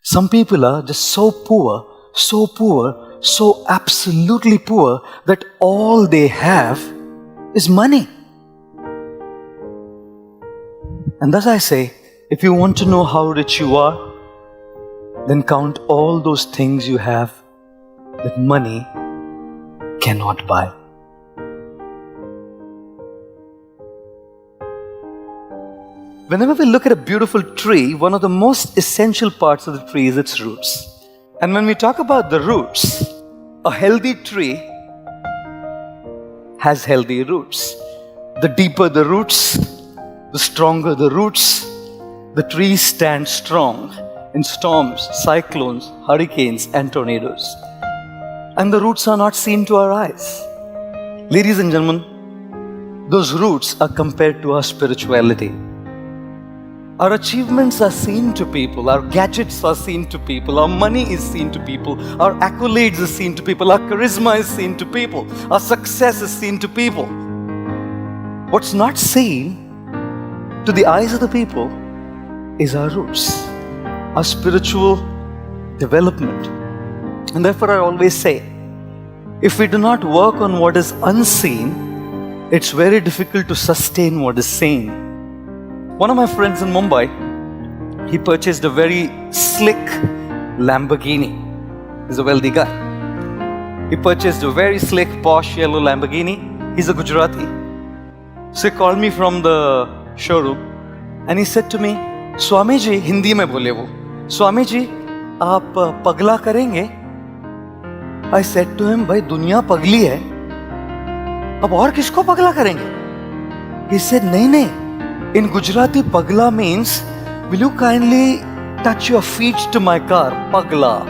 Some people are just so poor, so absolutely poor that all they have is money. And thus I say, if you want to know how rich you are, then count all those things you have that money cannot buy. Whenever we look at a beautiful tree, one of the most essential parts of the tree is its roots. And when we talk about the roots, a healthy tree has healthy roots. The deeper the roots, the stronger the roots, the trees stand strong in storms, cyclones, hurricanes, and tornadoes. And the roots are not seen to our eyes. Ladies and gentlemen, those roots are compared to our spirituality. Our achievements are seen to people, our gadgets are seen to people, our money is seen to people, our accolades are seen to people, our charisma is seen to people, our success is seen to people. What's not seen to the eyes of the people is our roots, our spiritual development. And therefore I always say, if we do not work on what is unseen, it's very difficult to sustain what is seen. One of my friends in Mumbai, he purchased a very slick Lamborghini. He's a wealthy guy. He purchased a very slick, posh yellow Lamborghini. He's a Gujarati. So he called me from the showroom and he said to me, Swami ji, Hindi mein bole wo, Swami ji, aap pagla karenge? I said to him, bhai, duniya pagli hai. Ab aur kisko pagla karenge? He said, nahi. In Gujarati, pagla means, will you kindly touch your feet to my car? Pagla.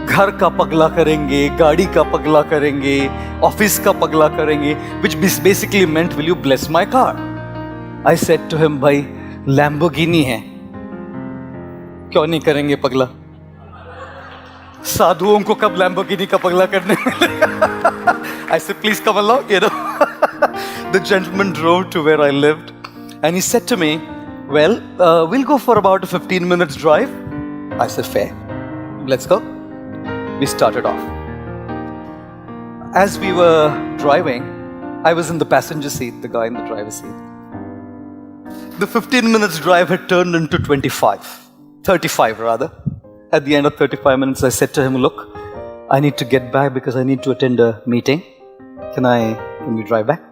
Ghar ka pagla karenge, gaadi ka pagla karenge, office ka pagla karenge, which basically meant, will you bless my car? I said to him, bhai, Lamborghini hai. Kyun nahi karenge pagla? साधुओं को कब Lamborghini का पगला करने मिलेगा? I said, please come along, you know. The gentleman drove to where I lived and he said to me, well, we'll go for about a 15 minutes drive. I said, fair. Let's go. We started off. As we were driving, I was in the passenger seat, the guy in the driver's seat. The 15 minutes drive had turned into 35 rather. At the end of 35 minutes, I said to him, look, I need to get back because I need to attend a meeting. Can we drive back?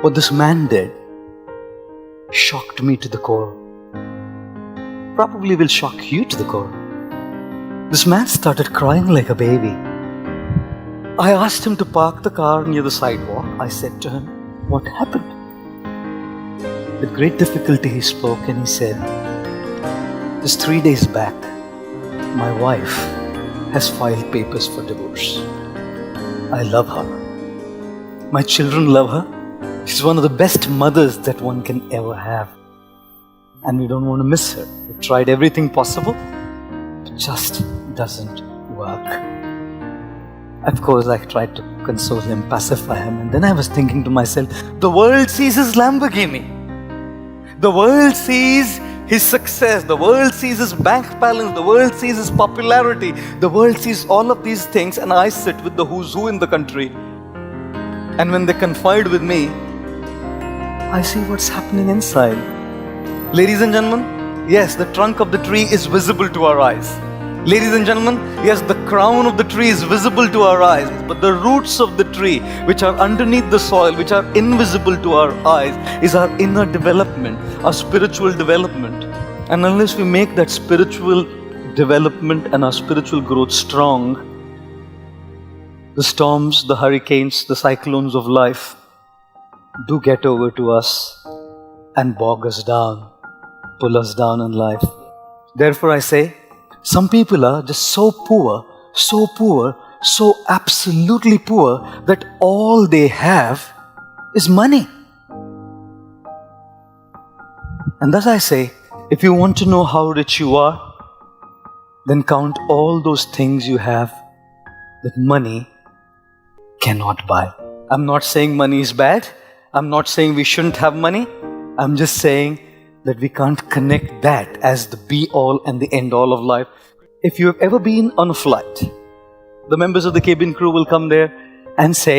What this man did shocked me to the core. Probably will shock you to the core. This man started crying like a baby. I asked him to park the car near the sidewalk. I said to him, what happened? With great difficulty he spoke and he said, just 3 days back, my wife has filed papers for divorce. I love her. My children love her. She's one of the best mothers that one can ever have. And we don't want to miss her. We've tried everything possible. It just doesn't work. Of course, I tried to console him, pacify him. And then I was thinking to myself, the world sees his Lamborghini. The world sees his success, the world sees his bank balance, the world sees his popularity, the world sees all of these things, and I sit with the who's who in the country. And when they confide with me, I see what's happening inside. Ladies and gentlemen, yes, the trunk of the tree is visible to our eyes. Ladies and gentlemen, yes, the crown of the tree is visible to our eyes, but the roots of the tree, which are underneath the soil, which are invisible to our eyes, is our inner development, our spiritual development. And unless we make that spiritual development and our spiritual growth strong, the storms, the hurricanes, the cyclones of life do get over to us and bog us down, pull us down in life. Therefore I say, some people are just so poor, so absolutely poor that all they have is money. And thus I say, if you want to know how rich you are, then count all those things you have that money cannot buy. I'm not saying money is bad. I'm not saying we shouldn't have money. I'm just saying that we can't connect that as the be-all and the end-all of life. If you have ever been on a flight, the members of the cabin crew will come there and say,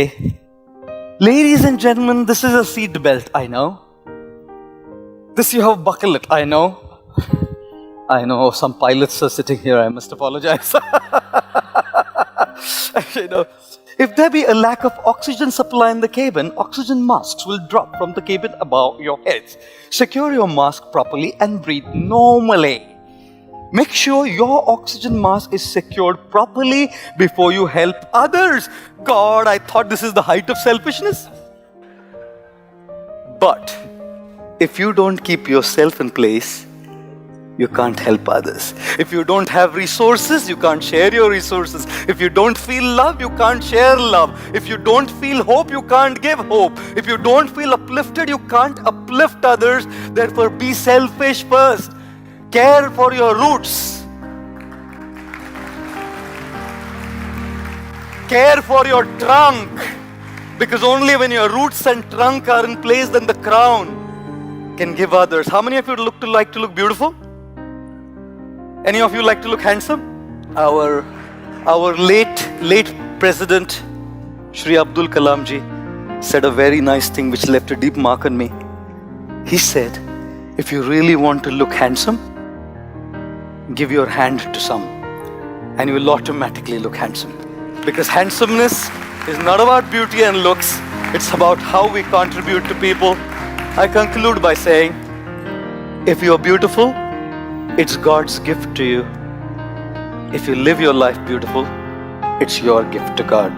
"Ladies and gentlemen, this is a seat belt, I know. This you have buckle it, I know." I know some pilots are sitting here, I must apologize. If there be a lack of oxygen supply in the cabin, oxygen masks will drop from the cabin above your heads. Secure your mask properly and breathe normally. Make sure your oxygen mask is secured properly before you help others. God, I thought this is the height of selfishness. But if you don't keep yourself in place, you can't help others. If you don't have resources, you can't share your resources. If you don't feel love, you can't share love. If you don't feel hope, you can't give hope. If you don't feel uplifted, you can't uplift others. Therefore, be selfish first. Care for your roots. Care for your trunk. Because only when your roots and trunk are in place, then the crown can give others. How many of you like to look beautiful? Any of you like to look handsome? Our late President, Shri Abdul Kalam ji, said a very nice thing which left a deep mark on me. He said, if you really want to look handsome, give your hand to some and you will automatically look handsome. Because handsomeness is not about beauty and looks, it's about how we contribute to people. I conclude by saying, if you are beautiful, it's God's gift to you. If you live your life beautiful, it's your gift to God.